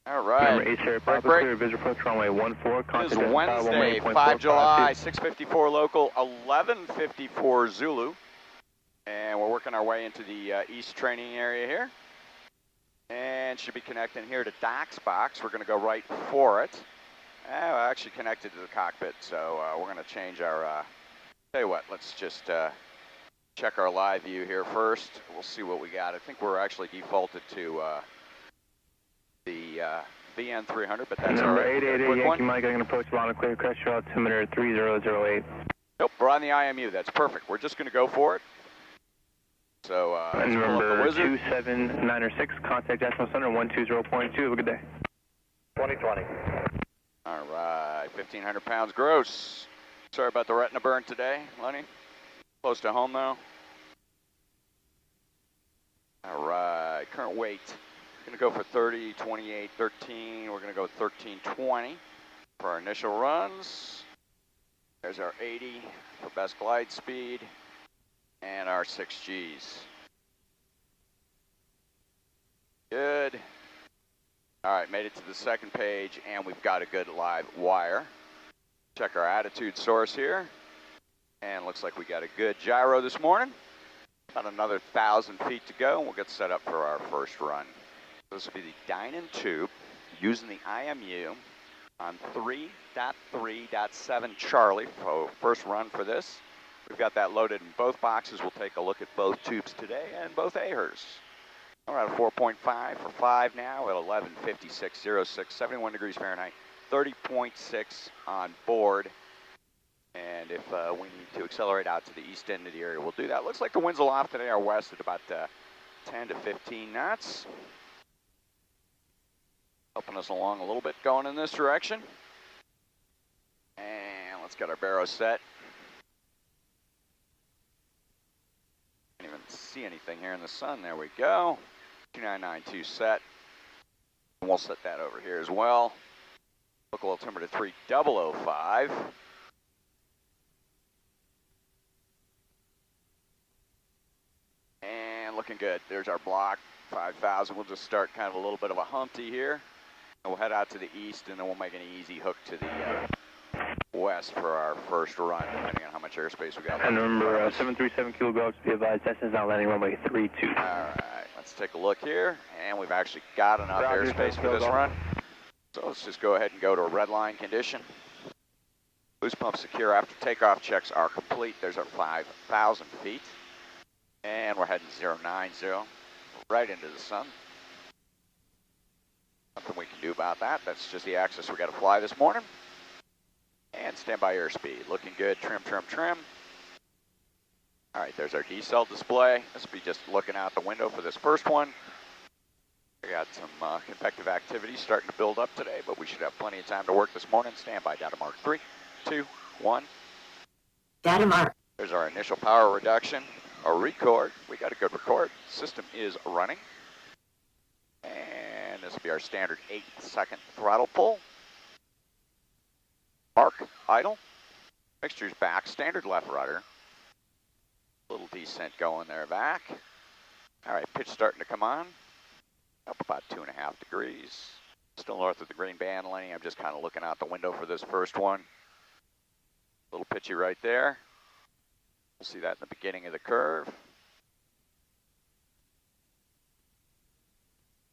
All right. Number 8, sir. Papa clear, visual approach runway 14. It is Wednesday, 5 July, 6:54 local, 11:54 Zulu. And we're working our way into the east training area here. And should be connecting here to Doc's box. We're going to go right for it. We're actually connected to the cockpit, so we're going to change our, tell you what, let's just check our live view here first. We'll see what we got. I think we're actually defaulted to the VN 300, but that's all right. Number 888 Yankee Mike, I'm going to approach Lana clear, crash altimeter 3008. Nope, we're on the IMU. That's perfect. We're just going to go for it. So, number 27906, contact Decimal Center 120.2. Have a good day. 2020. All right, 1,500 pounds gross. Sorry about the retina burn today, Lenny. Close to home though. All right, current weight. Going to go for 30, 28, 13. We're going to go 13, 20 for our initial runs. There's our 80 for best glide speed and our 6Gs. Good. All right, made it to the second page and we've got a good live wire. Check our attitude source here. And looks like we got a good gyro this morning. About another 1,000 feet to go and we'll get set up for our first run. This will be the Dynan tube using the IMU on 3.3.7 Charlie for first run for this. We've got that loaded in both boxes. We'll take a look at both tubes today and both AHRs. We're at a 4.5 for 5 now at 11:56.06, 71 degrees Fahrenheit, 30.6 on board. And if we need to accelerate out to the east end of the area, we'll do that. Looks like the winds aloft today are west at about 10 to 15 knots. Helping us along a little bit going in this direction. And let's get our baro set. Can't even see anything here in the sun. There we go. 2992 set. And we'll set that over here as well. Local altimeter 3005. And looking good. There's our block, 5,000. We'll just start kind of a little bit of a humpty here. And we'll head out to the east, and then we'll make an easy hook to the west for our first run, depending on how much airspace we got. And remember, 737 Kilo Golf, be advised, Cessna's not landing runway 32. All right, let's take a look here. And we've actually got enough airspace for this run. So let's just go ahead and go to a red line condition. Boost pump secure after takeoff checks are complete. There's our 5,000 feet. And we're heading 090, right into the sun. Nothing we can do about that. That's just the axis we got to fly this morning. And standby airspeed. Looking good. Trim, trim, trim. All right, there's our decel display. This will be just looking out the window for this first one. We got some convective activity starting to build up today, but we should have plenty of time to work this morning. Standby data mark 3, 2, 1. Data mark. There's our initial power reduction. Or record. We got a good record. System is running. And this will be our standard 8-second throttle pull. Park, idle. Mixture's back, standard left rudder. Little descent going there back. All right, pitch starting to come on. Up about 2.5 degrees. Still north of the green band lane. I'm just kind of looking out the window for this first one. A little pitchy right there. We'll see that in the beginning of the curve.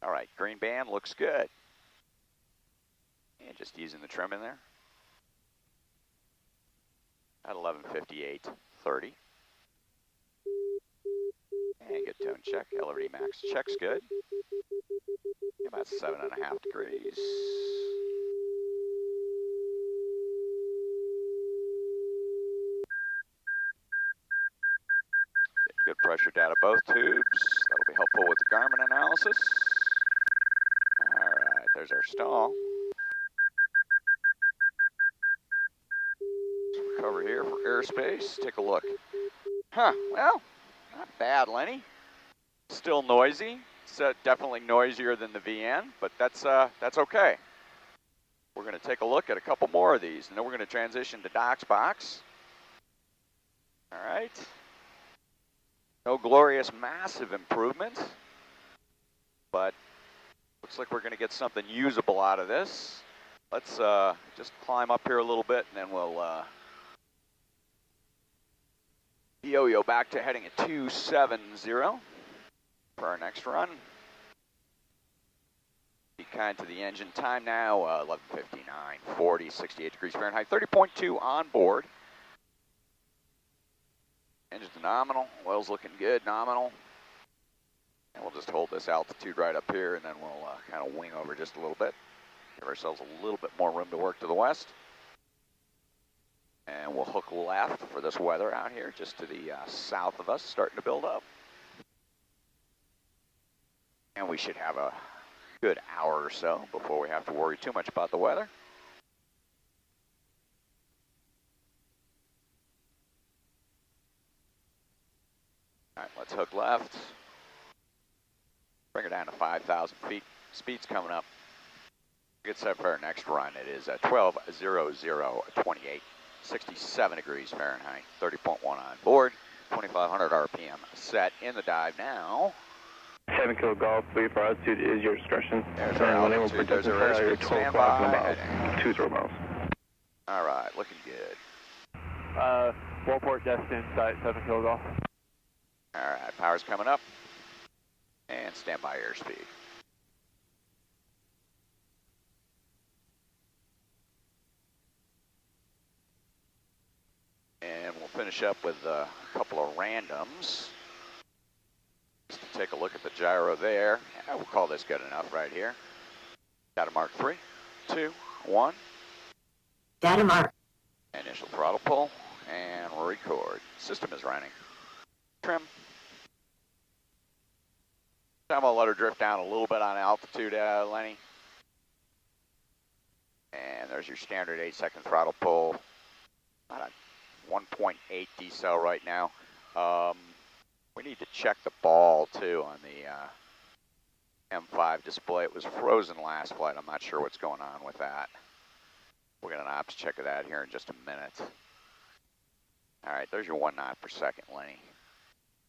All right, green band looks good. And just easing the trim in there. At 11:58.30. And good tone check. LRD max checks good. About 7.5 degrees. Good pressure data both tubes. That'll be helpful with the Garmin analysis. All right, there's our stall. Let's recover here for airspace. Take a look. Huh, well, not bad, Lenny. Still noisy. It's definitely noisier than the VN, but that's okay. We're going to take a look at a couple more of these, and then we're going to transition to Doc's box. All right. No glorious massive improvement, but Looks like we're going to get something usable out of this. Let's just climb up here a little bit, and then we'll yo-yo back to heading at 270 for our next run. Be kind to the engine. Time now, 11:59, 40, 68 degrees Fahrenheit, 30.2 on board. Engine's nominal, oil's looking good, nominal. And we'll just hold this altitude right up here, and then we'll kind of wing over just a little bit. Give ourselves a little bit more room to work to the west. And we'll hook left for this weather out here, just to the south of us, starting to build up. And we should have a good hour or so before we have to worry too much about the weather. All right, let's hook left. Bring her down to 5,000 feet. Speed's coming up. Get set for our next run. It is 12:00:28, 67 degrees Fahrenheit, 30.1 on board, 2,500 RPM set in the dive now. 7 Kilo Golf, leave for altitude is your discretion. There's our altitude, there's our airspeed, 12 o'clock and standby. about 20 miles. All right, looking good. Wallport destined, site 7 Kilo Golf. All right, power's coming up. And standby airspeed. And we'll finish up with a couple of randoms. Just to take a look at the gyro there. Yeah, we'll call this good enough right here. Data mark 3, 2, 1. Data mark. Initial throttle pull and record. System is running. Trim. I'm gonna let her drift down a little bit on altitude, Lenny. And there's your standard 8-second throttle pull. About a 1.8 decel right now. We need to check the ball too on the M5 display. It was frozen last flight. I'm not sure what's going on with that. We'll get an ops check of that here in just a minute. All right, there's your 1 knot per second, Lenny.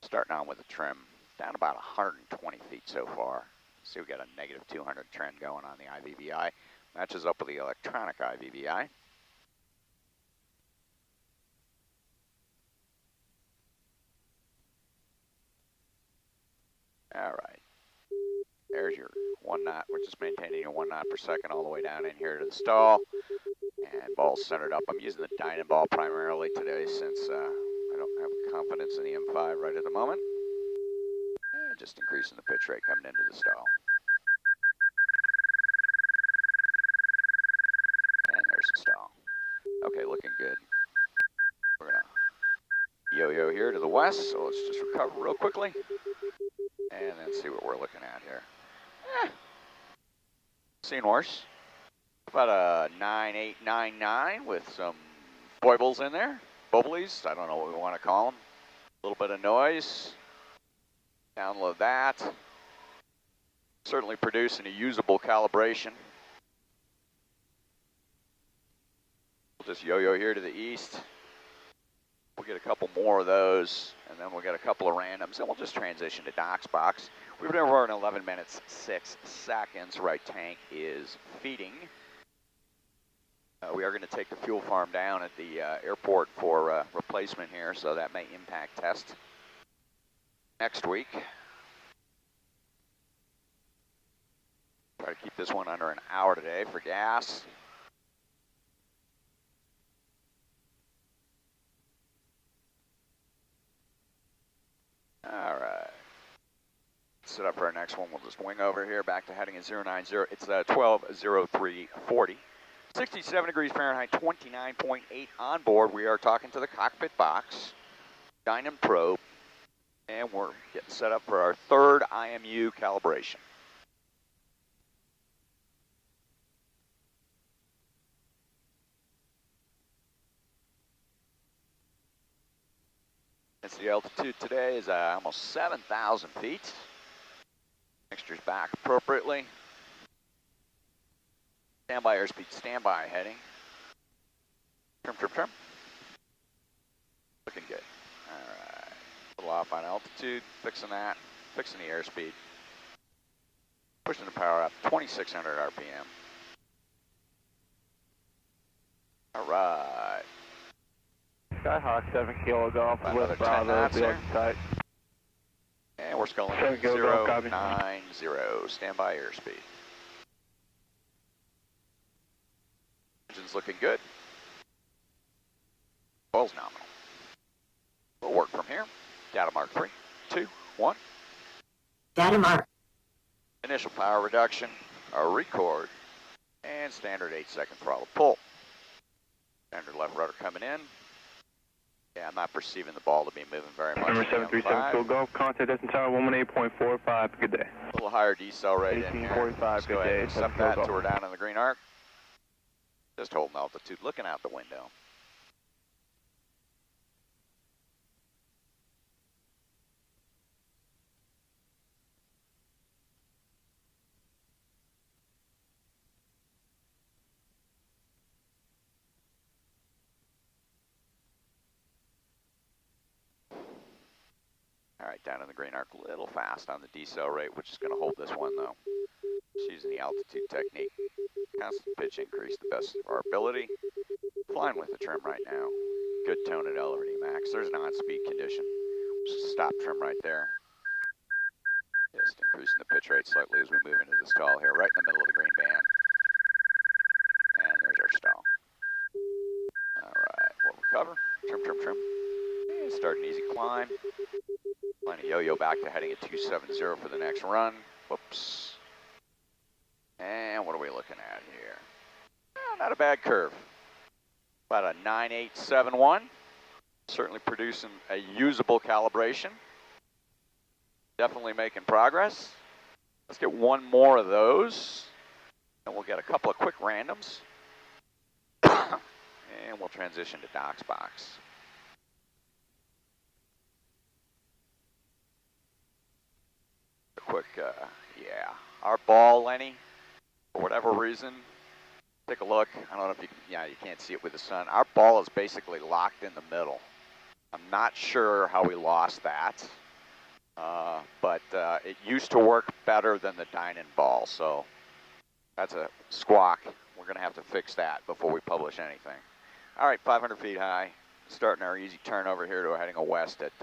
Starting on with the trim. Down about 120 feet so far. See, we got a negative 200 trend going on the IVVI. Matches up with the electronic IVVI. All right. There's your 1 knot. We're just maintaining your 1 knot per second all the way down in here to the stall. And ball's centered up. I'm using the Dyna ball primarily today since I don't have confidence in the M5 right at the moment. And just increasing the pitch rate coming into the stall. And there's the stall. Okay, looking good. We're gonna yo-yo here to the west, so let's just recover real quickly. And then see what we're looking at here. Seen worse. About a 9899 with some foibles in there. Bubblies, I don't know what we want to call them. A little bit of noise. Download that. Certainly producing a usable calibration. We'll just yo-yo here to the east. We'll get a couple more of those, and then we'll get a couple of randoms, and we'll just transition to Doc's box. We've been over in 11 minutes, 6 seconds. Right tank is feeding. We are going to take the fuel farm down at the airport for replacement here, so that may impact test next week. Try to keep this one under an hour today for gas. All right. Set up for our next one. We'll just wing over here back to heading at 090. It's 12:03:40. 67 degrees Fahrenheit, 29.8 on board. We are talking to the cockpit box, Dyna probe, and we're getting set up for our third IMU calibration. As the altitude today is almost 7,000 feet. Mixture's back appropriately. Standby airspeed, standby heading. Trim, trim, trim. Looking good. All right. A little off on altitude, fixing that, fixing the airspeed. Pushing the power up, 2,600 RPM. All right. Skyhawk 7 Kilo Golf About another with 10 Bravo, knots be here. on site. And we're sculling 7 Kilo Golf, copy. 090. Standby airspeed. Engine's looking good. Oil's nominal. We'll work from here. Data mark 3, 2, 1. Data mark. Initial power reduction, a record, and standard 8-second throttle pull. Standard left rudder coming in. Yeah, I'm not perceiving the ball to be moving very much. Number 737 Kilo Golf, contact Destin Tower 118.45, good day. A little higher decel rate in here. 1845, Let's go good ahead day, and 7 accept Kilo that Golf. until we're down in the green arc. Just holding altitude, looking out the window. All right, down in the green arc, a little fast on the decel rate, which is going to hold this one though. Just using the altitude technique. Constant pitch increase, the best of our ability. Flying with the trim right now. Good tone at elevating max. There's non-speed condition. Just stop trim right there. Just increasing the pitch rate slightly as we move into the stall here, right in the middle of the green band. And there's our stall. All right, we'll recover. Trim, trim, trim. And start an easy climb. Plenty yo-yo back to heading at 270 for the next run. Whoops. And what are we looking at here? Not a bad curve. About a 9871. Certainly producing a usable calibration. Definitely making progress. Let's get one more of those. And we'll get a couple of quick randoms. And we'll transition to Doc's box. Quick, yeah. Our ball, Lenny, for whatever reason, take a look. I don't know if you, yeah, you can't see it with the sun. Our ball is basically locked in the middle. I'm not sure how we lost that, but it used to work better than the Dynan ball, so that's a squawk. We're going to have to fix that before we publish anything. All right, 500 feet high, starting our easy turn over here to heading west at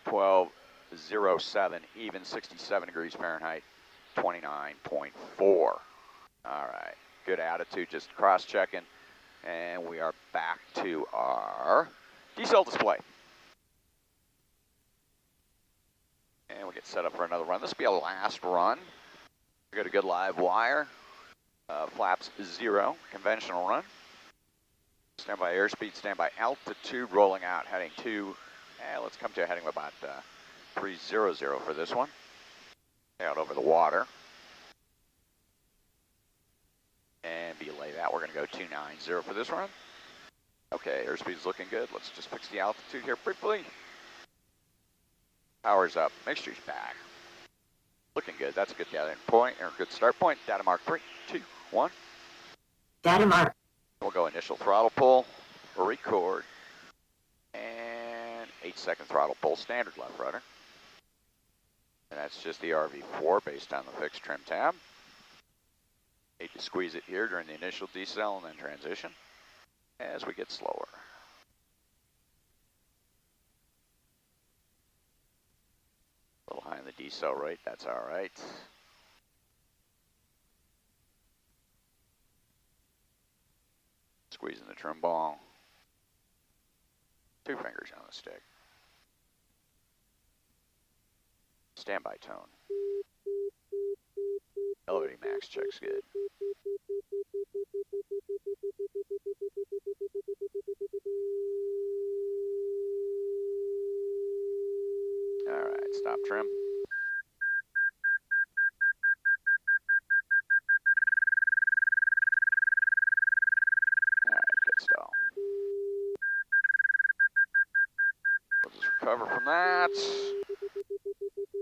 1207, even 67 degrees Fahrenheit, 29.4. All right, good attitude, just cross-checking, and we are back to our decel display. And we'll get set up for another run. This will be a last run. We got a good live wire, flaps 0, conventional run. Standby airspeed, standby altitude, rolling out, heading to, let's come to a heading of about 300 for this one. Out over the water. And belay that, we're going to go 290 for this run. Okay, airspeed's looking good. Let's just fix the altitude here briefly. Power's up, mixture's back. Looking good, that's a good gathering point, or a good start point. Data mark 3, 2, 1. Data mark. We'll go initial throttle pull, record, and 8-second throttle pull, standard left rudder. And that's just the RV4 based on the fixed trim tab. Hate to squeeze it here during the initial decel and then transition as we get slower. A little high in the decel rate, that's all right. Squeezing the trim ball. 2 fingers on the stick. Standby tone. Elevating max checks good. All right, stop trim. All right, good stall. We'll just recover from that.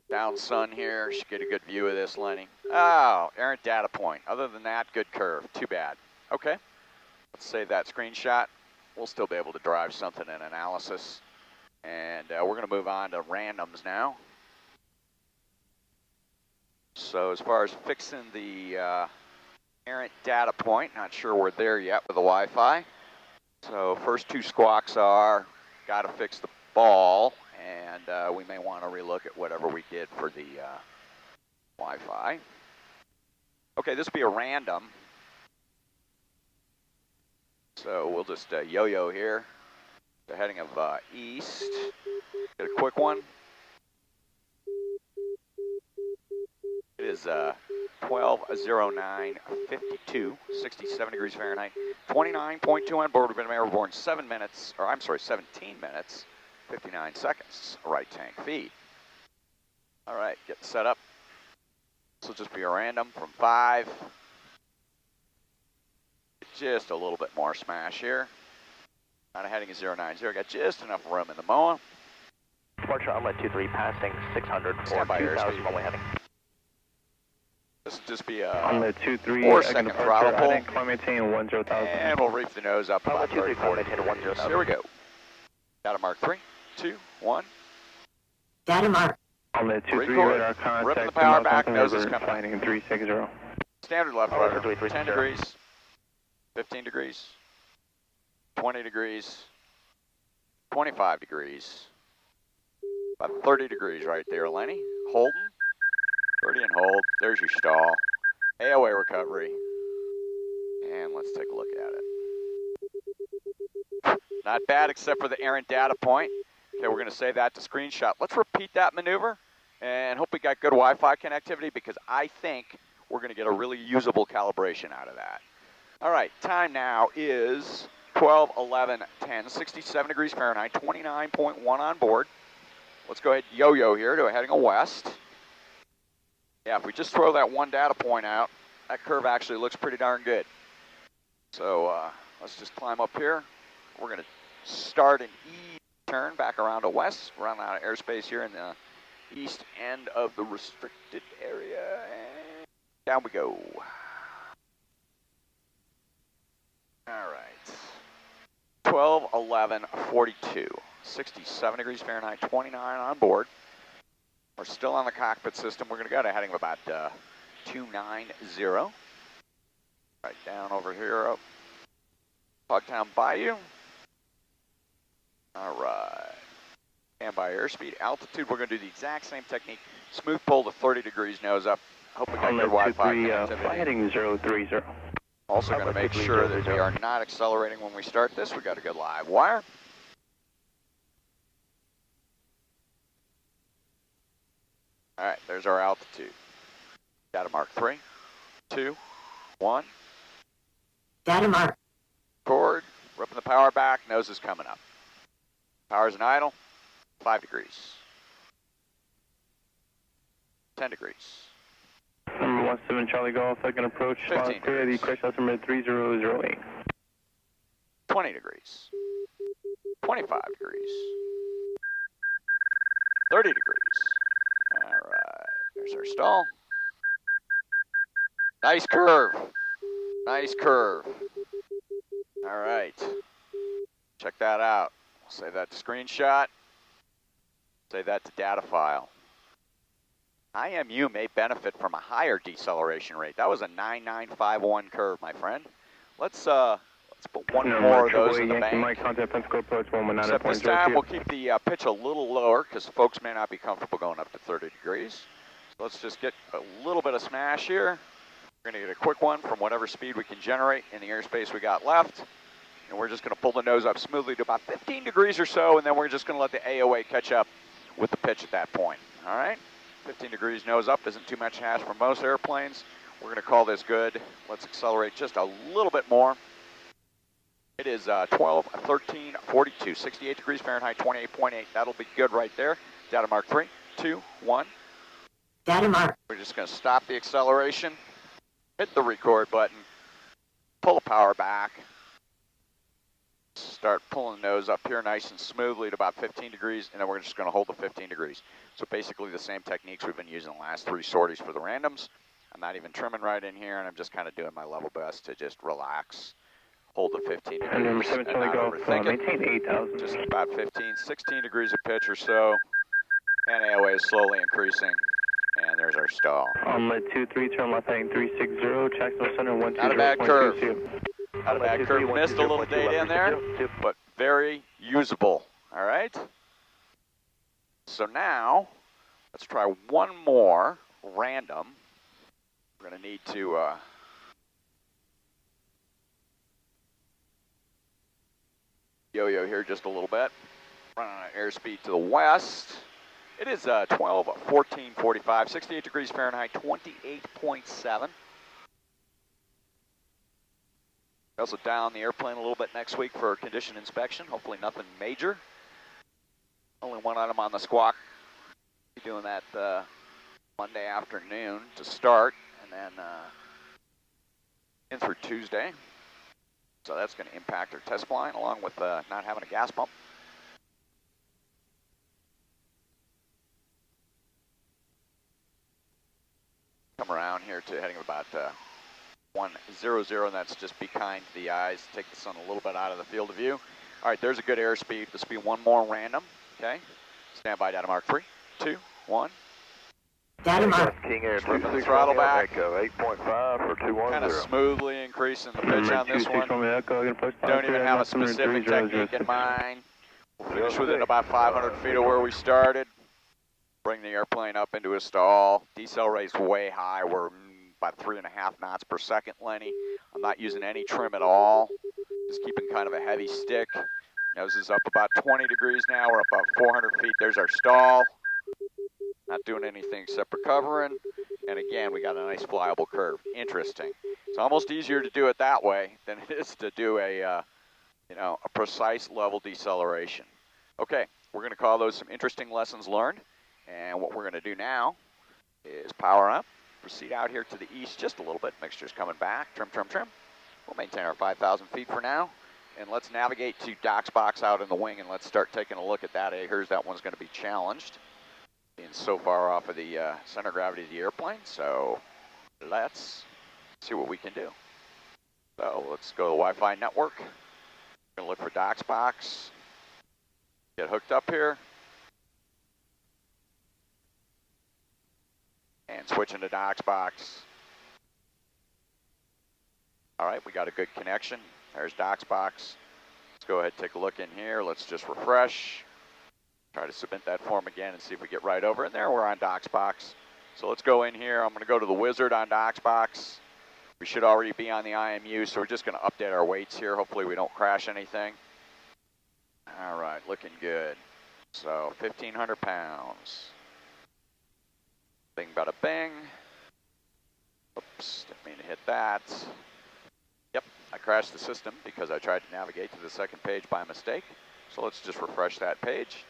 Down sun here, should get a good view of this, Lenny. Oh, errant data point. Other than that, good curve. Too bad. Okay, let's save that screenshot. We'll still be able to drive something in analysis. And we're going to move on to randoms now. So as far as fixing the errant data point, not sure we're there yet with the Wi-Fi. So first two squawks are, got to fix the ball, and we may want to relook at whatever we did for the Wi-Fi. Okay, this will be a random. So we'll just yo-yo here. The heading of east. Get a quick one. It is 12:09:52, 67 degrees Fahrenheit, 29.2 on board. We've been airborne 17 minutes, 59 seconds. Right tank feed. All right, get set up. This will just be a random from 5. Just a little bit more smash here. On a heading of 090. Got just enough room in the MOA. Departure outlet 23 passing 600 for 2,000 one-way heading. This will just be a on the 23 4-second throttle pull. Maintain 10,000. And we'll reef the nose up about 30, 40 maintain 10,000. Here we go. Data mark 3, 2, 1. Data mark. On the 23 Record. radar contact. Ripping the power back, nose is coming. Finding 360. Standard left rudder, 10 degrees, 15 degrees, 20 degrees, 25 degrees, about 30 degrees right there, Lenny. Holding, 30 and hold, there's your stall. AOA recovery, and let's take a look at it. Not bad except for the errant data point. Okay, we're gonna save that to screenshot. Let's repeat that maneuver and hope we got good Wi-Fi connectivity because I think we're gonna get a really usable calibration out of that. All right, time now is 12:11:10, 67 degrees Fahrenheit, 29.1 on board. Let's go ahead and yo-yo here to a heading of west. Yeah, if we just throw that one data point out, that curve actually looks pretty darn good. So let's just climb up here. We're gonna start an E-turn back around to west, run out of airspace here in the east end of the restricted area, and down we go. All right, 12:11:42, 67 degrees Fahrenheit, 29 on board. We're still on the cockpit system. We're going to go to a heading of about 290. Right down over here, up Pugtown Bayou. All right, standby airspeed, altitude. We're going to do the exact same technique. Smooth pull to 30 degrees nose up. Hope we got good Wi-Fi connectivity. Heading 030. Also going to make sure that we are not accelerating when we start this. We got a good live wire. All right, there's our altitude. Data mark 3, 2, 1. Data mark. Record, ripping the power back, nose is coming up. Power's in idle, 5 degrees. 10 degrees. Number 17 Charlie Golf, second approach. 15 clear the crash house number 3008. 20 degrees. 25 degrees. 30 degrees. All right, there's our stall. Nice curve. Nice curve. All right, check that out. We'll save that to screenshot. Save that to data file. IMU may benefit from a higher deceleration rate. That was a 9951 curve, my friend. Let's put one more of those in the bank. Except this time we'll keep the pitch a little lower because folks may not be comfortable going up to 30 degrees. So let's just get a little bit of smash here. We're going to get a quick one from whatever speed we can generate in the airspace we got left. And we're just going to pull the nose up smoothly to about 15 degrees or so, and then we're just going to let the AOA catch up with the pitch at that point. All right? 15 degrees nose up isn't too much hash for most airplanes. We're going to call this good. Let's accelerate just a little bit more. It is 12:13:42, 68 degrees Fahrenheit, 28.8. That'll be good right there. Data mark 3, 2, 1. Data mark. We're just going to stop the acceleration, hit the record button, pull the power back, start pulling the nose up here nice and smoothly to about 15 degrees, and then we're just going to hold the 15 degrees. So basically the same techniques we've been using the last 3 sorties for the randoms. I'm not even trimming right in here, and I'm just kind of doing my level best to just relax, hold the 15 degrees, and not overthink it. Maintain 8,000. Just about 15, 16 degrees of pitch or so, and AOA is slowly increasing, and there's our stall. Omelet 23, turn left heading 360, Jacksonville Center 120.22. Not a bad curve. Not a bad curve. Missed a little data in there, but very usable. All right. So now, let's try one more random. We're going to need to yo-yo here just a little bit. Running on airspeed to the west. It is 12:14:45, 68 degrees Fahrenheit, 28.7. Also down the airplane a little bit next week for condition inspection. Hopefully nothing major. Only one item on the squawk. Be doing that Monday afternoon to start, and then in through Tuesday. So that's going to impact our test flying, along with not having a gas pump. Come around here to heading about 100, and that's just be kind to the eyes. Take the sun a little bit out of the field of view. All right, there's a good airspeed. This will be one more random. Okay. Stand by, data mark 3, 2, 1. Data mark. King Air Slipping the throttle back. Echo 8.5 for 210. Kind of smoothly increasing the pitch on this one. Don't even have a specific technique in mind. We'll finish within about 500 feet of where we started. Bring the airplane up into a stall. Decelerate way high. We're about 3.5 knots per second, Lenny. I'm not using any trim at all. Just keeping kind of a heavy stick. Nose is up about 20 degrees now. We're up about 400 feet. There's our stall. Not doing anything except recovering. And again, we got a nice flyable curve. Interesting. It's almost easier to do it that way than it is to do a precise level deceleration. Okay, we're going to call those some interesting lessons learned. And what we're going to do now is power up, proceed out here to the east just a little bit. Mixture's coming back. Trim, trim, trim. We'll maintain our 5,000 feet for now. And let's navigate to Doc's box out in the wing, and let's start taking a look at that. Here's that one's going to be challenged. Being so far off of the center of gravity of the airplane, so let's see what we can do. So let's go to the Wi-Fi network. We're going to look for Doc's box. Get hooked up here. And switch into Doc's box. All right, we got a good connection. There's Doc's box. Let's go ahead and take a look in here. Let's just refresh. Try to submit that form again and see if we get right over. And there we're on Doc's box. So let's go in here. I'm going to go to the wizard on Doc's box. We should already be on the IMU, so we're just going to update our weights here. Hopefully we don't crash anything. All right, looking good. So 1,500 pounds. Bing, bada bing. Oops, didn't mean to hit that. Yep, I crashed the system because I tried to navigate to the second page by mistake. So let's just refresh that page.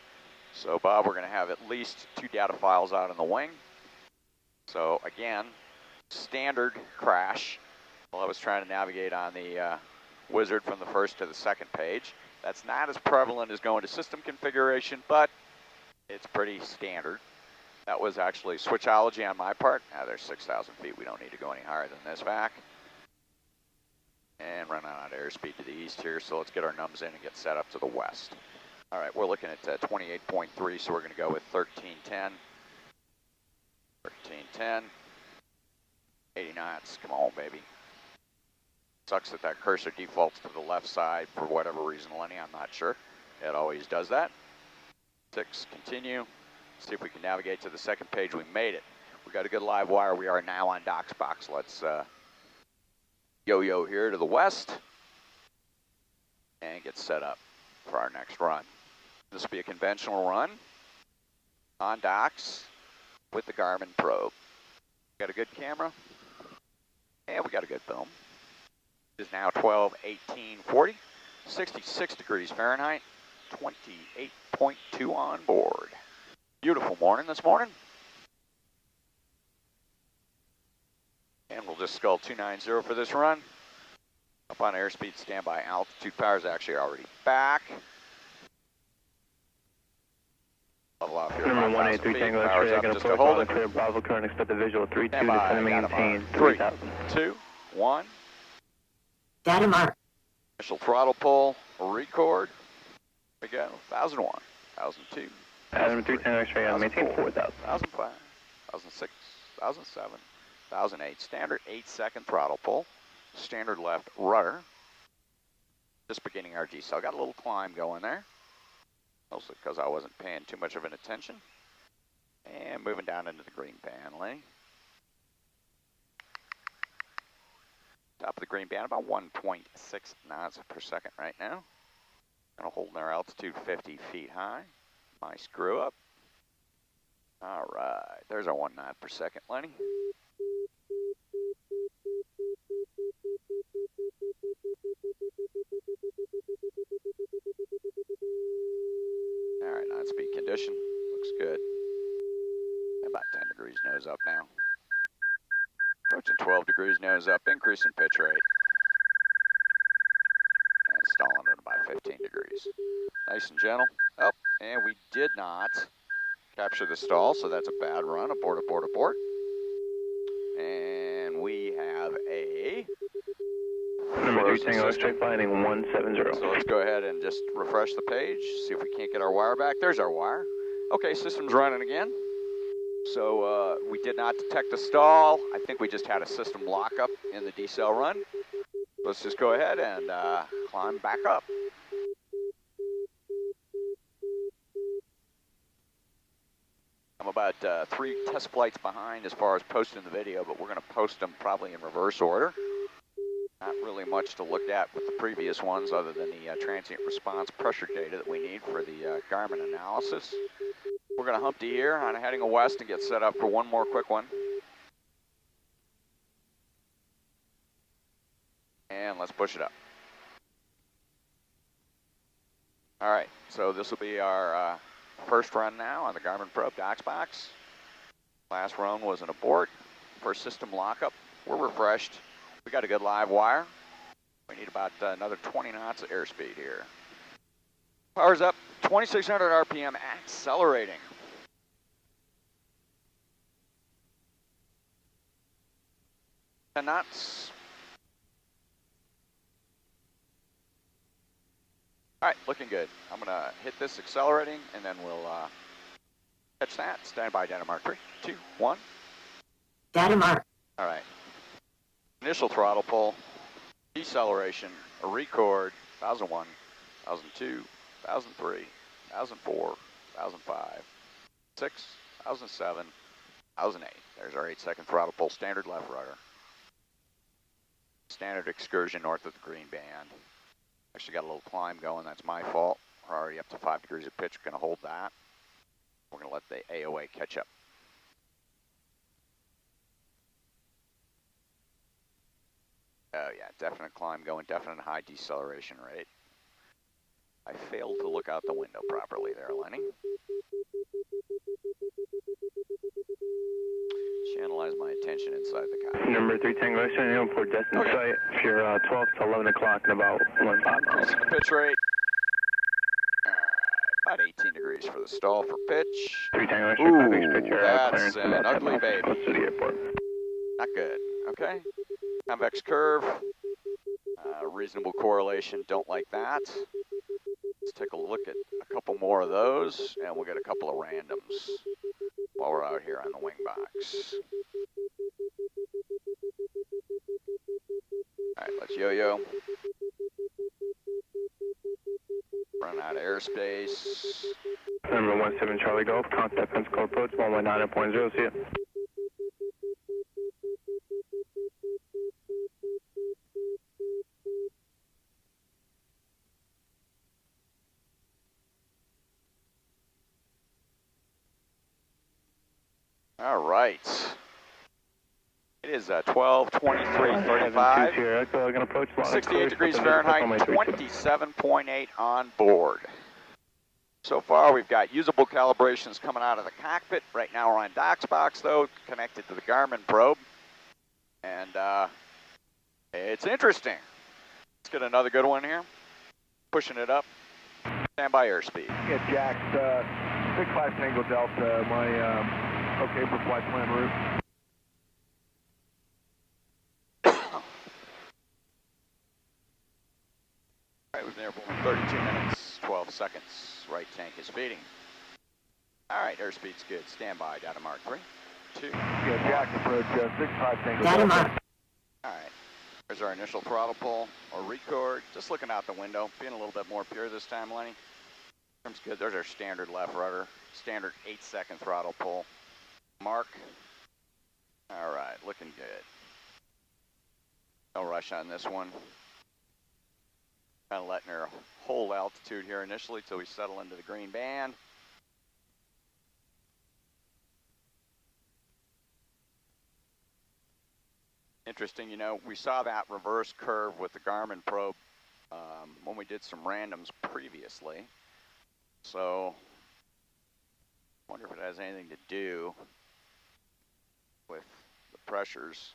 So Bob, we're going to have at least 2 data files out in the wing. So again, standard crash. Well, I was trying to navigate on the wizard from the first to the second page. That's not as prevalent as going to system configuration, but it's pretty standard. That was actually switchology on my part. Now there's 6,000 feet. We don't need to go any higher than this vac. And run out airspeed to the east here. So let's get our nums in and get set up to the west. All right, we're looking at 28.3, so we're going to go with 1310. 1310. 80 knots. Come on, baby. Sucks that that cursor defaults to the left side for whatever reason, Lenny. I'm not sure. It always does that. 6, continue. See if we can navigate to the second page. We made it. We got a good live wire. We are now on Doc's box. Let's yo-yo here to the west and get set up for our next run. This will be a conventional run on Doc's with the Garmin probe. Got a good camera and we got a good film. It is now 12/18/40, 66 degrees Fahrenheit, 28.2 on board. Beautiful morning this morning. And we'll just skull 290 for this run. Up on airspeed, standby altitude power is actually already back. Level off here. Number 183 Tango X-ray, I'm going to put on the clear Bravo current, expect the visual 3-2 to send maintain 3,000. 3, 2, 1. Data mark. Initial throttle pull, record. We go, 1,001, 1,002. Number 3 Tango X-ray, maintain 4,000. 1,005, 1,006, 1007, 1008. Standard 8-second throttle pull. Standard left rudder. Just beginning our decel. Got a little climb going there. Mostly because I wasn't paying too much of an attention. And moving down into the green paneling. Top of the green band, about 1.6 knots per second right now. Kind of holding our altitude 50 feet high. My screw up. All right, there's our 1 knot per second, Lenny. All right, on-speed condition, looks good. About 10 degrees nose up now. Approaching 12 degrees nose up, increasing pitch rate. And stalling at about 15 degrees. Nice and gentle. Oh, and we did not capture the stall, so that's a bad run. Abort, abort, abort. And we have a... Number 3 Tango, straight finding 170. So let's go ahead and just refresh the page, see if we can't get our wire back. There's our wire. Okay, system's running again. So we did not detect a stall. I think we just had a system lockup in the decel run. Let's just go ahead and climb back up. I'm about 3 test flights behind as far as posting the video, but we're going to post them probably in reverse order. Not really much to look at with the previous ones other than the transient response pressure data that we need for the Garmin analysis. We're going to hump to here on heading west and get set up for one more quick one. And let's push it up. All right, so this will be our first run now on the Garmin Probe DocsBox. Last run was an abort. First system lockup. We're refreshed. We got a good live wire. We need about another 20 knots of airspeed here. Power's up, 2,600 RPM, accelerating. And knots. All right, looking good. I'm gonna hit this accelerating, and then we'll catch that. Stand by, data mark 3, 2, 1. Data mark. All right. Initial throttle pull, deceleration, a record, 1001, 1002, 1003, 1004, 1005, 6, 1007, 1008. There's our 8-second throttle pull, standard left rudder. Standard excursion north of the green band. Actually got a little climb going, that's my fault. We're already up to 5 degrees of pitch, gonna hold that. We're gonna let the AOA catch up. Oh yeah, definite climb going, definite high deceleration rate. I failed to look out the window properly there, Lenny. Channelize my attention inside the cockpit. Number 3 Tango, airport destination site. If you're 12 to 11 o'clock in about 1.5 miles. Increasing the pitch rate. About 18 degrees for the stall for pitch. 3 Tango, ooh, that's an ugly baby. Close to the airport. Not good, okay. Convex curve, reasonable correlation, don't like that. Let's take a look at a couple more of those, and we'll get a couple of randoms while we're out here on the wing box. All right, let's yo-yo. Run out of airspace. Number 17 Charlie Golf, contact Pensacola approach, 119.0, see ya. All right. It is 12:23:35. 68 degrees Fahrenheit, 27.8 on board. So far, we've got usable calibrations coming out of the cockpit. Right now, we're on DocsBox, though, connected to the Garmin probe. And it's interesting. Let's get another good one here. Pushing it up. Stand by airspeed. Yeah, Jax, 65 Tango Delta, my okay for flight plan route. All right, we've been there for 32 minutes, 12 seconds. Right tank is feeding. All right, airspeed's good. Stand by, data mark 3, 2. Yeah, Jack approach 65 Tango Data Delta. marked. All right. There's our initial throttle pull or record. Just looking out the window, being a little bit more pure this time, Lenny. Comes good. There's our standard left rudder, standard 8-second throttle pull. Mark. All right, looking good. No rush on this one. Kind of letting her hold altitude here initially till we settle into the green band. Interesting, you know, we saw that reverse curve with the Garmin probe when we did some randoms previously. So, I wonder if it has anything to do with the pressures.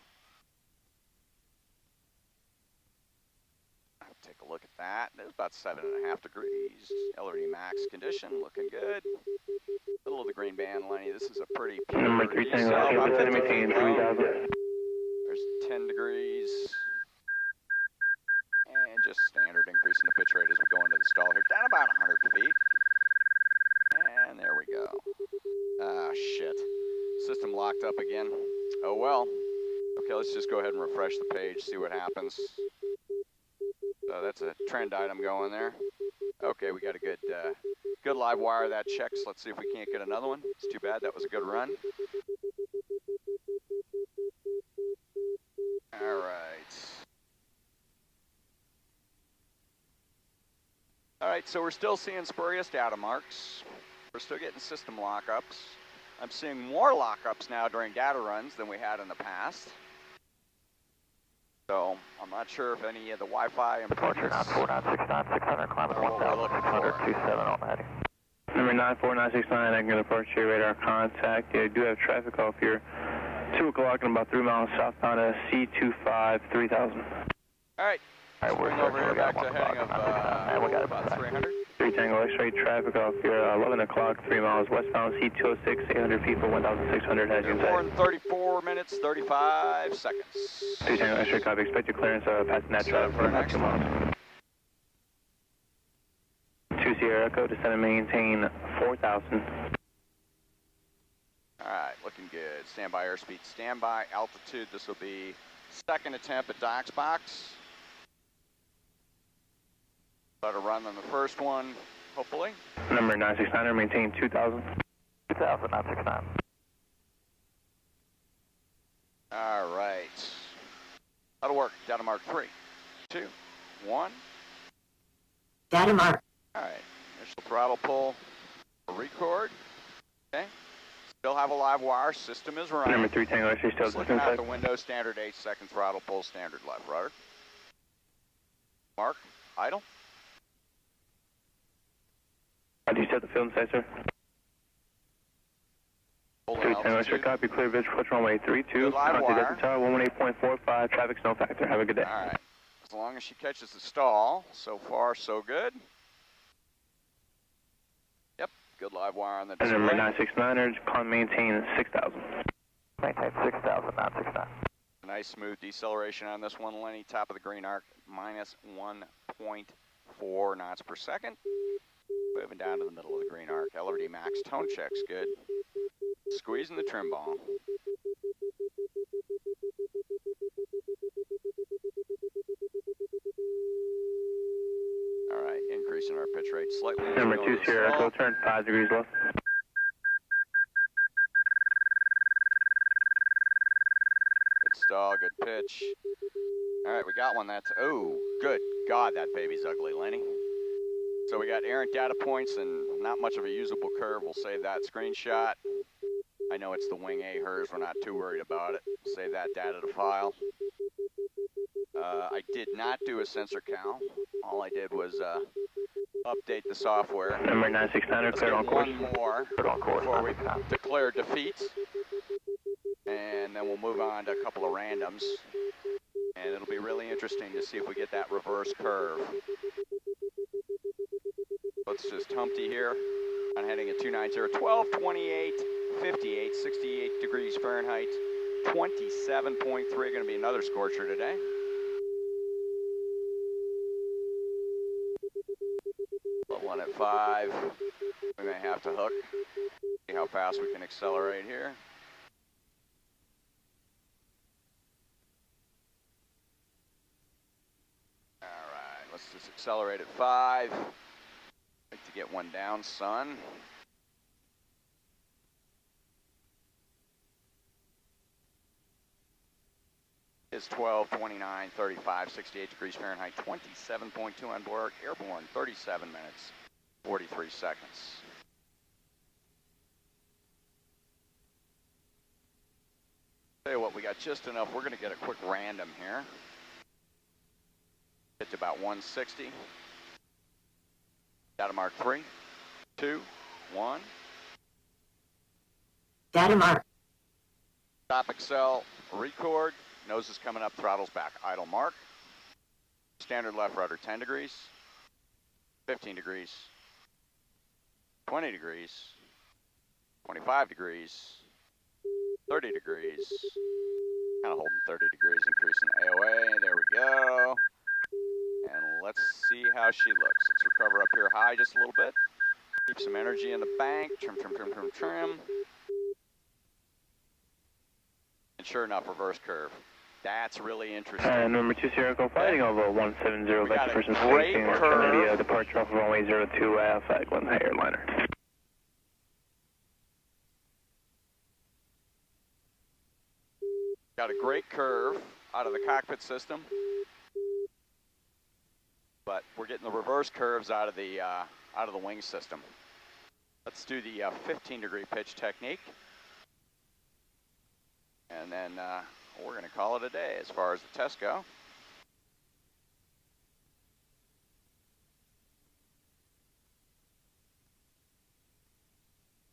I'll take a look at that. It was about 7.5 degrees. LRD max condition, looking good. Middle of the green band, Lenny. This is a pretty pure Number 3 Tango, about 50 maintain feet 3000. There's 10 degrees. And just standard increase in the pitch rate as we go into the stall here. Down about 100 feet. And there we go. Ah, shit. System locked up again. Oh well. Okay, let's just go ahead and refresh the page, see what happens. So that's a trend item going there. Okay, we got a good good live wire that checks. Let's see if we can't get another one. It's too bad, that was a good run. All right. All right, so we're still seeing spurious data marks. We're still getting system lockups. I'm seeing more lockups now during data runs than we had in the past. So I'm not sure if any of the Wi-Fi improvements are what we're looking for. Number 94969, I can approach your radar contact. Yeah, I do have traffic off here. 2 o'clock and about 3 miles southbound of C25 3000. All right. Let's bring over here back to heading of about 300. 3 Tango X-ray traffic off here, 11 o'clock, 3 miles westbound, C206, 800 feet for 1,600 heads inside. 4 and 34 minutes, 35 seconds. 3 Tango X-ray copy, expect your clearance passing that traffic for about 2 miles. 2 Sierra Echo, descend and maintain 4,000. All right, looking good. Standby airspeed, standby altitude. This will be second attempt at Doc's box. Better run than the first one, hopefully. Number 969, maintain 2,000. 2,000, 969. All right. That'll work. Data mark 3, 2, 1. Data marked. All right. Initial throttle pull. Record. Okay. Still have a live wire. System is running. Number 3 Tango X-ray still just looking out the window. Standard 8-second throttle pull. Standard left rudder. Mark. Idle. How do you set the field inside, sir? 3 Tango X-ray copy, clear visual approach runway 32. Contact Delta Tower 118.45, traffic snow factor. Have a good day. All right. As long as she catches the stall, so far so good. Yep, good live wire on the display. Number 969, climb maintain 6,000. Maintain 6,000, 969. Nice smooth deceleration on this one, Lenny. Top of the green arc, minus 1.4 knots per second. Moving down to the middle of the green arc. LRD max tone check's good. Squeezing the trim ball. All right, increasing our pitch rate slightly. Number 2 Sierra Echo, turn 5 degrees left. Good stall, good pitch. All right, we got one that's, oh, good God, that baby's ugly, Lenny. So we got errant data points and not much of a usable curve. We'll save that screenshot. I know it's the wing A hers. We're not too worried about it. Save that data to file. I did not do a sensor cal. All I did was update the software. Number 969, clear on course. One more before we declare defeat. And then we'll move on to a couple of randoms. And it'll be really interesting to see if we get that reverse curve. Let's just Humpty here. I'm heading at 290, 12, 28, 58, 68 degrees Fahrenheit, 27.3. Going to be another scorcher today. One at 5. We may have to hook. See how fast we can accelerate here. Let's just accelerate at 5. Like to get one down, son. Is 12, 29, 35, 68 degrees Fahrenheit, 27.2 on board, airborne, 37 minutes, 43 seconds. Tell you what, we got just enough. We're going to get a quick random here. Get to about 160. Data mark 3, 2, 1. Data mark. Stop, accel, record. Nose is coming up, throttle's back. Idle mark. Standard left rudder 10 degrees, 15 degrees, 20 degrees, 25 degrees, 30 degrees. Kind of holding 30 degrees, increasing AOA. There we go. And let's see how she looks. Let's recover up here high just a little bit. Keep some energy in the bank. Trim, trim, trim, trim, trim. And sure enough, reverse curve. That's really interesting. Number 2 Sierra Echo, fighting over 170, vector person great 16, curve. departure off of runway 02, flag 1, high airliner. Got a great curve out of the cockpit system, but we're getting the reverse curves out of the wing system. Let's do the 15-degree pitch technique, and then we're going to call it a day as far as the tests go.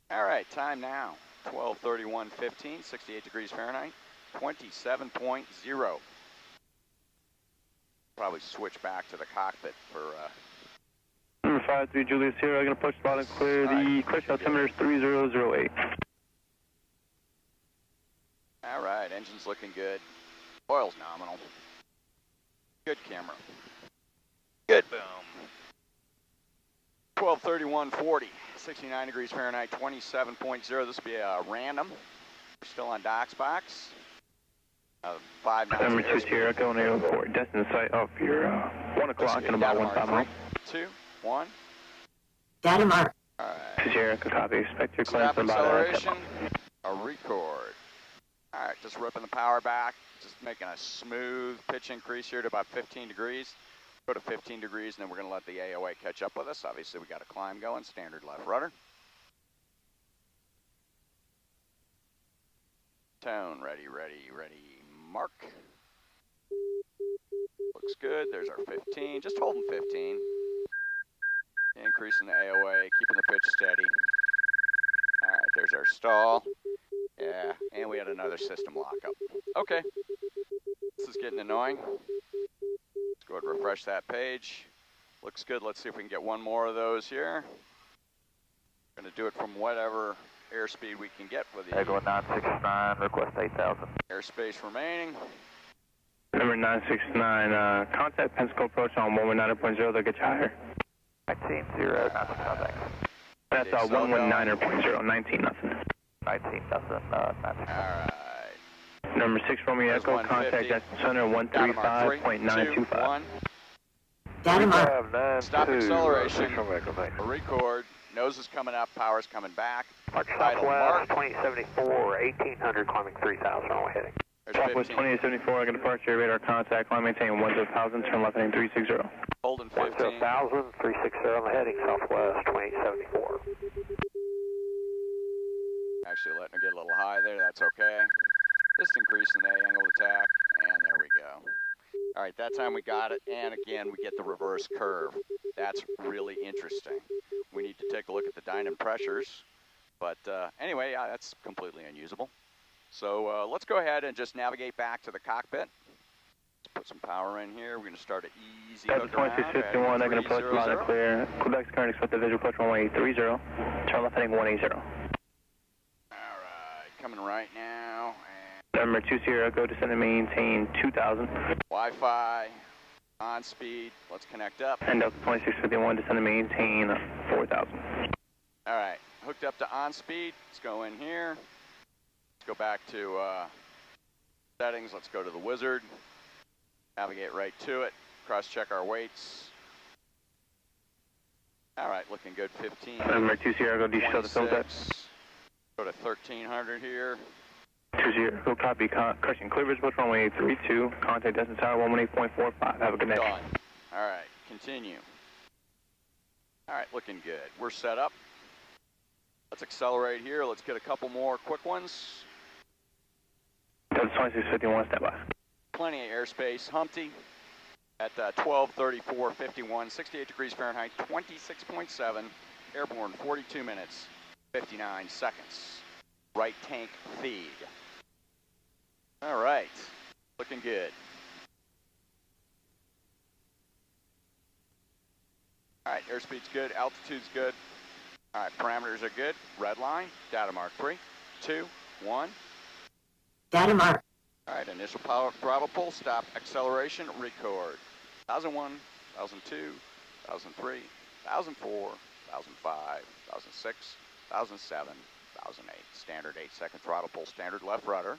All right, time now, 12:31:15, 68 degrees Fahrenheit, 27.0. Probably switch back to the cockpit for... Number 53 Julius Sierra, I'm going to push loud and clear. The crush altimeter is 3008. All right, engine's looking good. Oil's nominal. Good camera. Good boom. 12:31:40, 69 degrees Fahrenheit, 27.0. This will be a random. We're still on docks box. 5 knots. Number 2 Sierra, going to report destined site off your 1 o'clock in about 1 mile. 2, 1. Data mark. All right. Sierra, copy. Expect your clearance Stop in about acceleration. A record. All right, just ripping the power back. Just making a smooth pitch increase here to about 15 degrees. Go to 15 degrees, and then we're going to let the AOA catch up with us. Obviously, we got a climb going. Standard left rudder. Tone, ready, ready, ready. Mark. Looks good. There's our 15. Just holding 15. Increasing the AOA, keeping the pitch steady. All right, there's our stall. Yeah, and we had another system lockup. Okay. This is getting annoying. Let's go ahead and refresh that page. Looks good. Let's see if we can get one more of those here. Going to do it from whatever airspeed we can get with the Echo 969, request 8,000. airspace remaining. Number 969, contact Pensacola approach on 119.0, they'll get you higher. 19, 0, nothing, thanks. That's 119.0, 19, nothing. 19, nothing, nothing. Alright. Number 6 Romeo Echo, contact destination center 135.925. Data mark. Stop acceleration. Record. Nose is coming up, power's coming back. Mark Southwest 2074, 1800, climbing 3000, all heading. Southwest 2874, I'm going to departure radar contact, line maintain 10,000, turn left heading 360. Holding 15. 10,000, 360 on the heading, Southwest 2874. Actually letting it get a little high there, that's okay. Just increasing the angle of attack, and there we go. All right, that time we got it, and again, we get the reverse curve. That's really interesting. We need to take a look at the dyno pressures, but anyway, that's completely unusable. So let's go ahead and just navigate back to the cockpit. Let's put some power in here. We're going to start an easy hook around. 2651, I'm going to approach loud and clear. Quebec's current expect the visual approach runway 30, turn left heading 180. All right, coming right now. Number 2 Sierra, go descend and maintain 2,000. Wi-Fi, on speed, let's connect up. And Delta 2651, descend and maintain 4,000. All right, hooked up to on speed, let's go in here. Let's go back to settings, let's go to the wizard. Navigate right to it, cross-check our weights. All right, looking good, 15. Number 2 Sierra, go, do you show the field depth? Go to 1300 here. 2 Sierra, go, copy, correction, clear visible runway 32, contact distance tower 118.45, have a good night. Done. All right, continue. All right, looking good. We're set up. Let's accelerate here. Let's get a couple more quick ones. Delta 2651, stand by. Plenty of airspace. Humpty at 12:34:51, 68 degrees Fahrenheit, 26.7, airborne 42 minutes, 59 seconds. Right tank feed. All right, looking good. All right, airspeed's good, altitude's good. All right, parameters are good. Red line, data mark 3, 2, 1. Data mark. All right, initial power throttle pull, stop acceleration, record. 1001, 1002, 1003, 1004, 1005, 1006, 1007, 1008. Standard 8-second throttle pull, standard left rudder.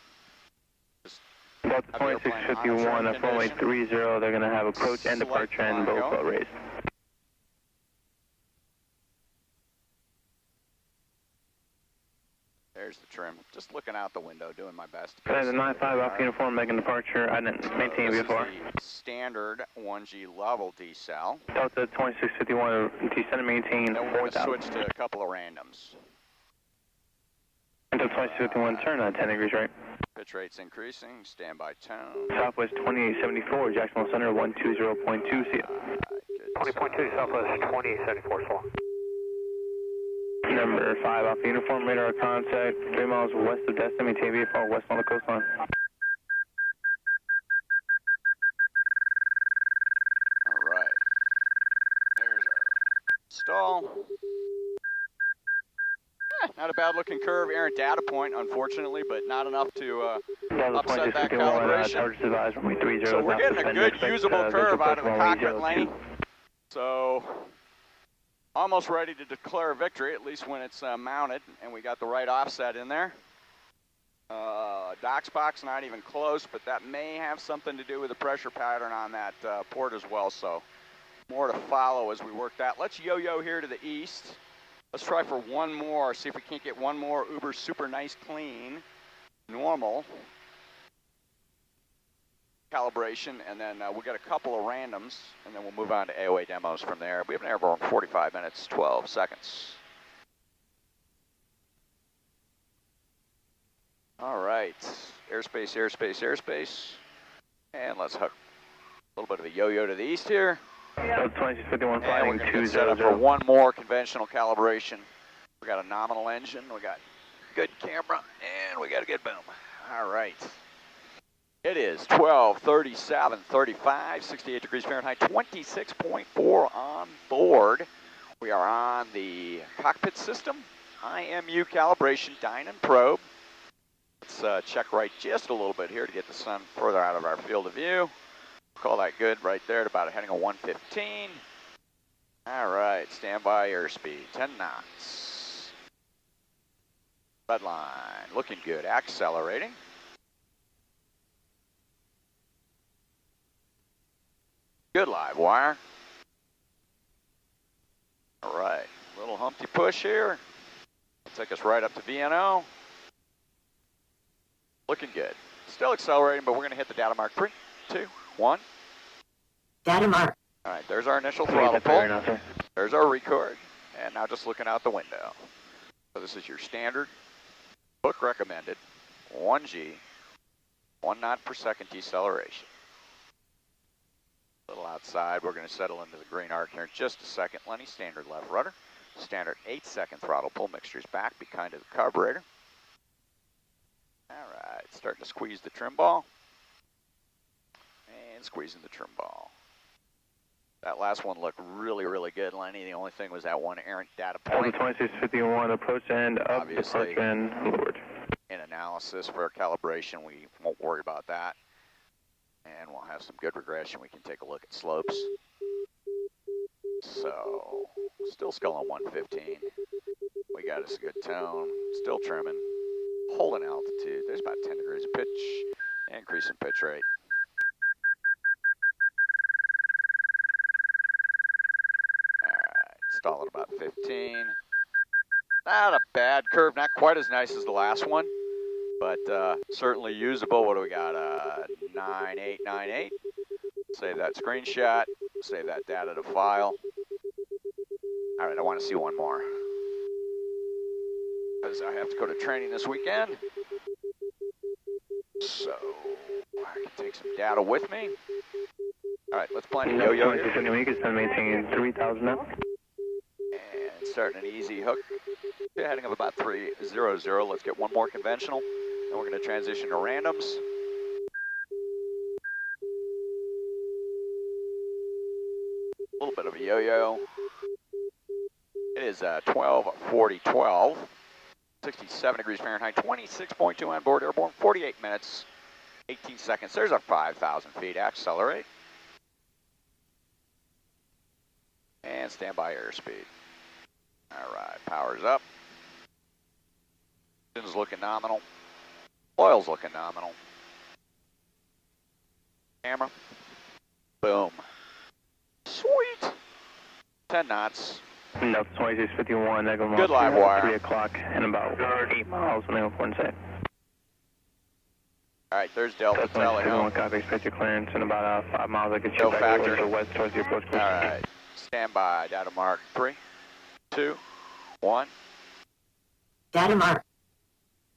Just Delta 2651, up runway 30, they're going to have approach and departure and both boat raised. There's the trim. Just looking out the window, doing my best. The 95 off uniform, making departure. I didn't maintain before. This is the standard 1G level decel. Delta 2651, descend and maintain Then we're going to 4,000. switch to a couple of randoms. Delta 2651, turn 10 degrees right. Pitch rate's increasing. Standby tone. Southwest 2874, Jacksonville Center 120.2, see ya. 20.2, Southwest 2874, so long. Number 5 off uniform, radar contact, 3 miles west of Destiny, maintain VFR west on the coastline. All right. There's our stall. Not a bad looking curve. Errant data point, unfortunately, but not enough to upset that calibration. So we're getting a good usable curve out of the cockpit, Lenny. So almost ready to declare victory, at least when it's mounted, and we got the right offset in there. Docs box not even close, but that may have something to do with the pressure pattern on that port as well, so more to follow as we work that. Let's yo-yo here to the east. Let's try for one more, see if we can't get one more uber super nice clean, normal calibration, and then we'll get a couple of randoms, and then we'll move on to AOA demos from there. We have an airborne 45 minutes, 12 seconds. All right, airspace, airspace, airspace. And let's hook a little bit of a yo-yo to the east here. 2651 And flying we're going to get set up for 200. one more conventional calibration. We got a nominal engine, we got good camera, and we got a good boom. All right. It is 12:37:35, 68 degrees Fahrenheit, 26.4 on board. We are on the cockpit system, IMU calibration, dyne and probe. Let's check right just a little bit here to get the sun further out of our field of view. Call that good right there at about a heading of 115. All right, standby airspeed, 10 knots. Red line, looking good, accelerating. Good live wire. All right, little Humpty push here. Take us right up to VNO. Looking good. Still accelerating, but we're going to hit the data mark. 3, 2, 1. Data mark. All right, there's our initial throttle pull. There's our record. And now just looking out the window. So this is your standard, book recommended, 1G, 1 knot per second deceleration. A little outside, we're going to settle into the green arc here in just a second. Lenny, standard left rudder. Standard 8-second throttle pull. Mixture's back, be kind to the carburetor. All right, starting to squeeze the trim ball. And squeezing the trim ball. That last one looked really, really good, Lenny. The only thing was that one errant data point. 2651 approach and up, Obviously, departure and leeward. in analysis for calibration, we won't worry about that. And we'll have some good regression. We can take a look at slopes. So, still sculling 115. We got us a good tone. Still trimming. Holding altitude. There's about 10 degrees of pitch. Increasing pitch rate. All right. Stall at about 15. Not a bad curve, not quite as nice as the last one, but certainly usable. What do we got? 9898. Save that screenshot. Save that data to file. All right, I want to see one more, because I have to go to training this weekend. So I can take some data with me. All right, let's plan a yo-yo here. Maintain 3,000 now. And starting an easy hook. Heading of about 300. Let's get one more conventional. Then we're going to transition to randoms. A little bit of a yo-yo. It is 12:40:12. 67 degrees Fahrenheit, 26.2 on board, airborne, 48 minutes, 18 seconds. There's our 5,000 feet. Accelerate. And standby airspeed. All right, power's up. Engine's looking nominal. Oil's looking nominal. Camera. Boom. Sweet. 10 knots. No, 2651, good live wire. 3 o'clock and about 8 miles on the airport side. All right, there's Delta Tally home. Copy, expect your clearance in about 5 miles. I get you No back factor. over to west towards the approach course. All right, stand by. Data mark. 3, 2, 1. Data mark.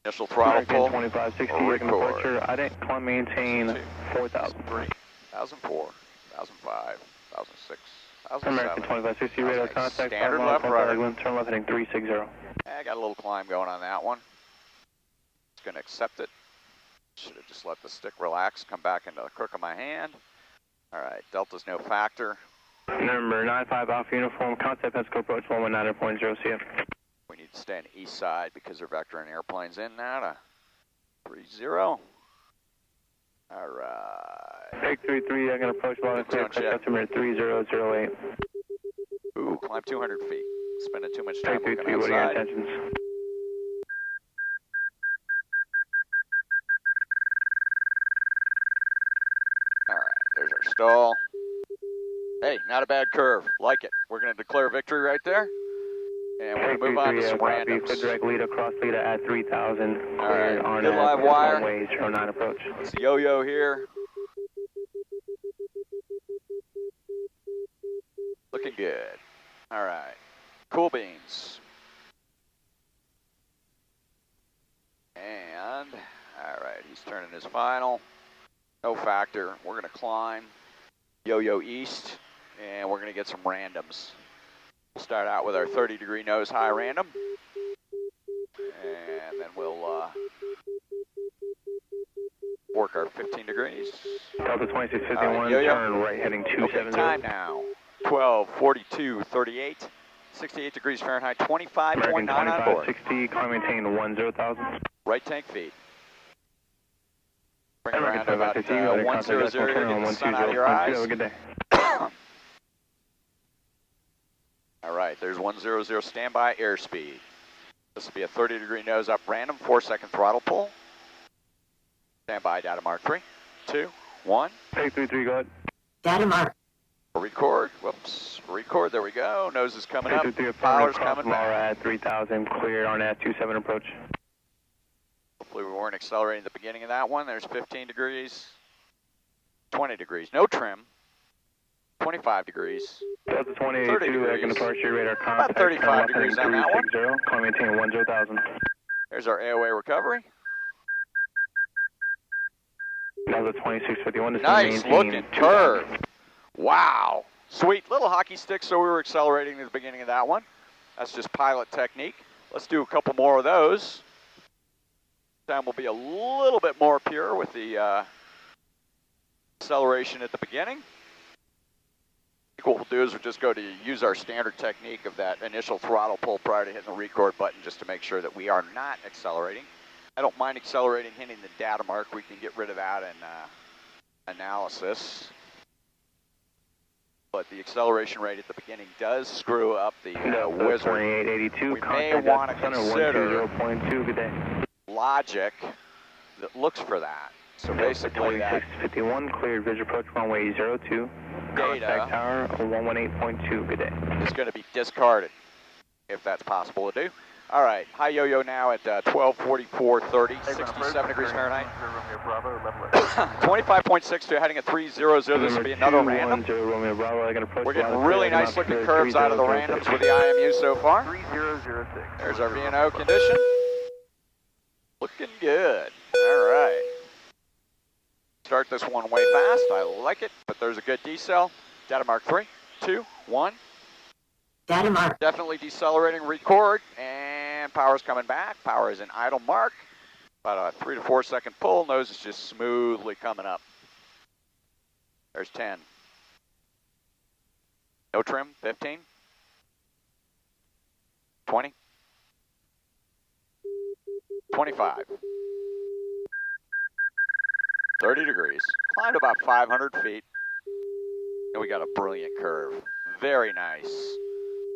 Initial throttle pull. 2560, Record. departure. I didn't climb, maintain 4,000. 3, 1004, 1005, 1006. American 2560 radar contact. Standard left rudder. Turn left heading 360. I got a little climb going on that one. Just going to accept it. Should have just let the stick relax, come back into the crook of my hand. All right, Delta's no factor. Number 95 Alpha Uniform, contact Pensacola approach 119.0, see ya. We need to stay on the east side because they're vectoring airplanes in now to 30. All right. Take 33, I'm going to approach volume clear, customer 3008. Ooh, climb 200 feet. Spending too much time Take looking 33, what are your outside. intentions? All right, there's our stall. Hey, not a bad curve. Like it. We're going to declare victory right there. And we're going to move on to some randoms. Clear direct lead across lead at 3,000. All right, on good live wire. Runway 09 approach. Let's yo-yo here. Looking good. All right, cool beans. And, all right, he's turning his final. No factor. We're going to climb yo-yo east, and we're going to get some randoms. We'll start out with our 30-degree nose high random, and then we'll work our 15 degrees. Delta 2651, turn right heading 270. Okay, time now. 12:42:38, 68 degrees Fahrenheit, 25.9 on board. 60, climb maintain 10,000. Right tank feed. Bring it around to about 100, get the sun out of your eyes. Have a good day. All right, there's 100 standby airspeed. This will be a 30-degree nose up random, 4-second throttle pull. Standby data mark 3, 2, 1. Take 33, go ahead. Data mark. Record, whoops, record, there we go. Nose is coming up, Power's power's coming back. at 3,000, cleared on at 27 approach. Hopefully we weren't accelerating at the beginning of that one. There's 15 degrees, 20 degrees, no trim, 25 degrees. Delta 2882, I can departure radar contact. About 35 degrees on that one. 360, climb maintain 10,000. There's our AOA recovery. Delta 2651 is Nice looking curve. Wow. Sweet. Little hockey stick, so we were accelerating at the beginning of that one. That's just pilot technique. Let's do a couple more of those. Time will be a little bit more pure with the acceleration at the beginning. I think what we'll do is we'll just go to use our standard technique of that initial throttle pull prior to hitting the record button just to make sure that we are not accelerating. I don't mind accelerating, hitting the data mark. We can get rid of that in analysis. But the acceleration rate at the beginning does screw up the wizard. 2882, We may want to consider 120.2, good day. logic that looks for that. So basically that 2651, cleared visual approach runway 02. Contact tower 118.2, good day. Is going to be discarded, if that's possible to do. All right, high yo-yo now at 12:44:30, 67 degrees Fahrenheit. 25.62, heading at 300. This will be another random. We're getting really nice looking curves out of the randoms with the IMU so far. 3006. There's our VNO condition. Looking good. All right. Start this one way fast. I like it, but there's a good decel. Data mark 3, 2, 1. Data mark. Definitely decelerating, record, and power's coming back. Power is in idle mark. About a 3 to 4 second pull. Nose is just smoothly coming up. There's 10. No trim, 15. 20. 25. 30 degrees. Climbed about 500 feet. And we got a brilliant curve. Very nice.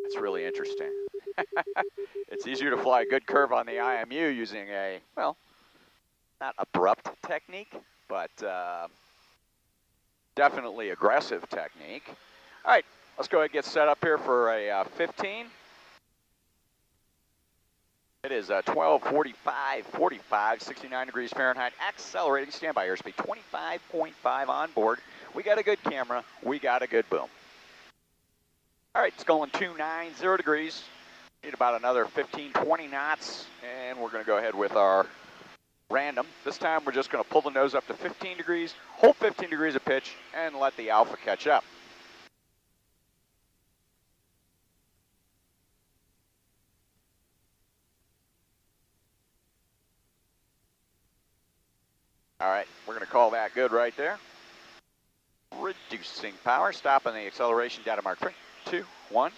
It's really interesting. It's easier to fly a good curve on the IMU using a, well, not abrupt technique, but definitely aggressive technique. All right, let's go ahead and get set up here for a 15. It is 12:45:45, 69 degrees Fahrenheit, accelerating, standby airspeed 25.5 on board. We got a good camera, we got a good boom. All right, it's going 290 degrees. Need about another 15, 20 knots, and we're gonna go ahead with our random. This time we're just gonna pull the nose up to 15 degrees, hold 15 degrees of pitch, and let the alpha catch up. All right, we're gonna call that good right there. Reducing power, stopping the acceleration, data mark 3, 2, 1.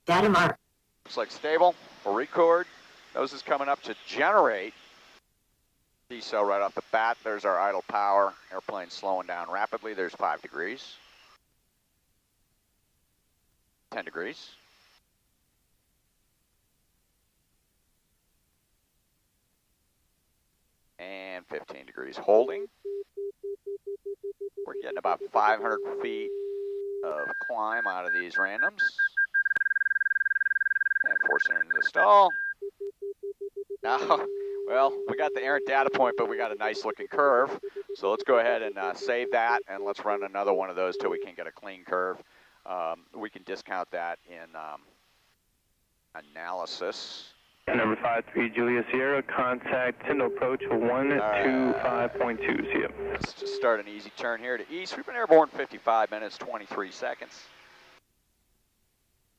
Data mark. Looks like stable. We'll record. Nose is coming up to generate. Decel right off the bat. There's our idle power. Airplane slowing down rapidly. There's 5 degrees. 10 degrees. And 15 degrees holding. We're getting about 500 feet of climb out of these randoms. And forcing it into the stall. Now, well, we got the errant data point, but we got a nice looking curve. So let's go ahead and save that, and let's run another one of those till we can get a clean curve. We can discount that in analysis. Number 53, Julia Sierra, contact Tyndall approach 125.2, see you. Let's just start an easy turn here to east. We've been airborne 55 minutes, 23 seconds.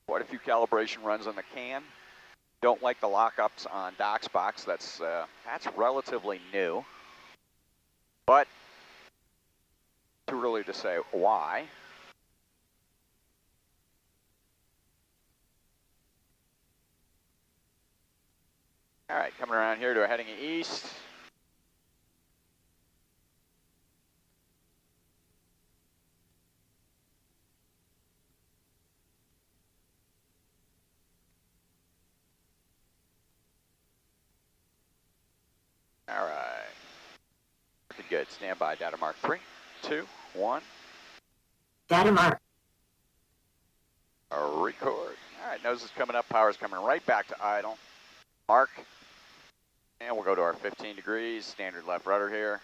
Quite a few calibration runs on the can. Don't like the lockups on DocsBox. That's relatively new, but too early to say why. All right, coming around here to a heading east. All right. Looking good. Stand by. Data mark 3, 2, 1. Data mark. Record. All right, nose is coming up. Power's coming right back to idle. Mark. And we'll go to our 15 degrees. Standard left rudder here.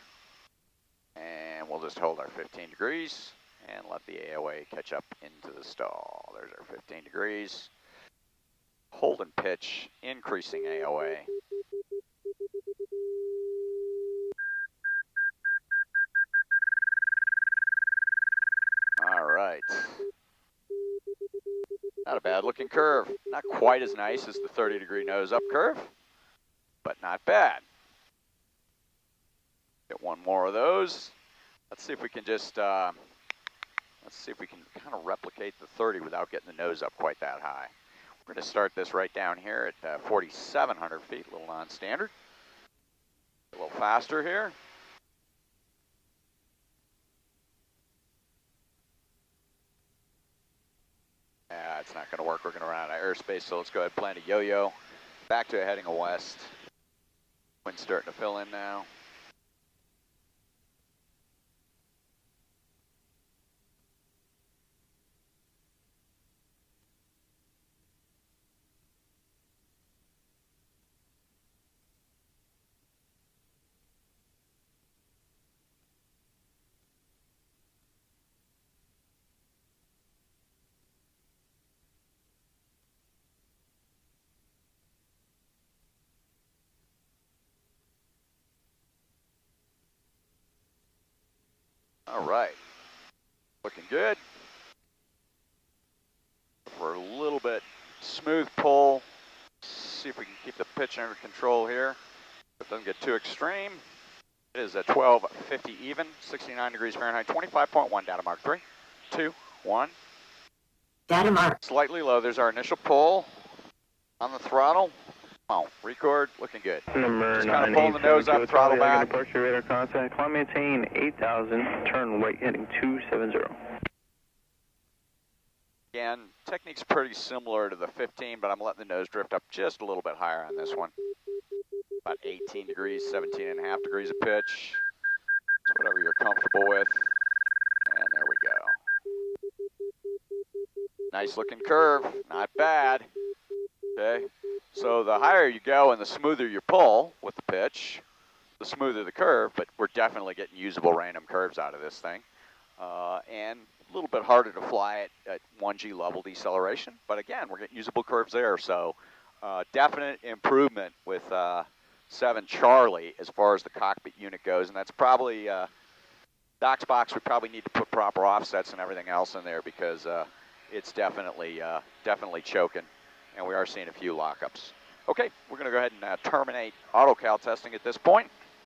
And we'll just hold our 15 degrees and let the AOA catch up into the stall. There's our 15 degrees. Hold and pitch, increasing AOA. All right. Not a bad looking curve. Not quite as nice as the 30-degree nose up curve, but not bad. Get one more of those. Let's see if we can just, let's see if we can kind of replicate the 30 without getting the nose up quite that high. We're going to start this right down here at 4,700 feet, a little non-standard. A little faster here. It's not going to work. We're going to run out of airspace, so let's go ahead and plan a yo-yo. Back to a heading west. Wind's starting to fill in now. All right, looking good. For a little bit smooth pull. See if we can keep the pitch under control here. It doesn't get too extreme. It is at 1250 even, 69 degrees Fahrenheit, 25.1 data mark. 3, 2, 1. Data mark. Slightly low. There's our initial pull on the throttle. Come on, record, looking good. Number Just kind of pulling the nose up, throttle back. Departure radar contact. Climb maintain 8,000. Turn right heading 270. Again, technique's pretty similar to the 15, but I'm letting the nose drift up just a little bit higher on this one. About 18 degrees, 17.5 degrees of pitch. It's whatever you're comfortable with. And there we go. Nice looking curve, not bad. Okay, so the higher you go and the smoother you pull with the pitch, the smoother the curve, but we're definitely getting usable random curves out of this thing. And a little bit harder to fly at 1G level deceleration, but again, we're getting usable curves there, so definite improvement with 7 Charlie as far as the cockpit unit goes, and that's probably, Doc's box, we probably need to put proper offsets and everything else in there because it's definitely choking, and we are seeing a few lockups. Okay, we're going to go ahead and terminate autocal testing at this point.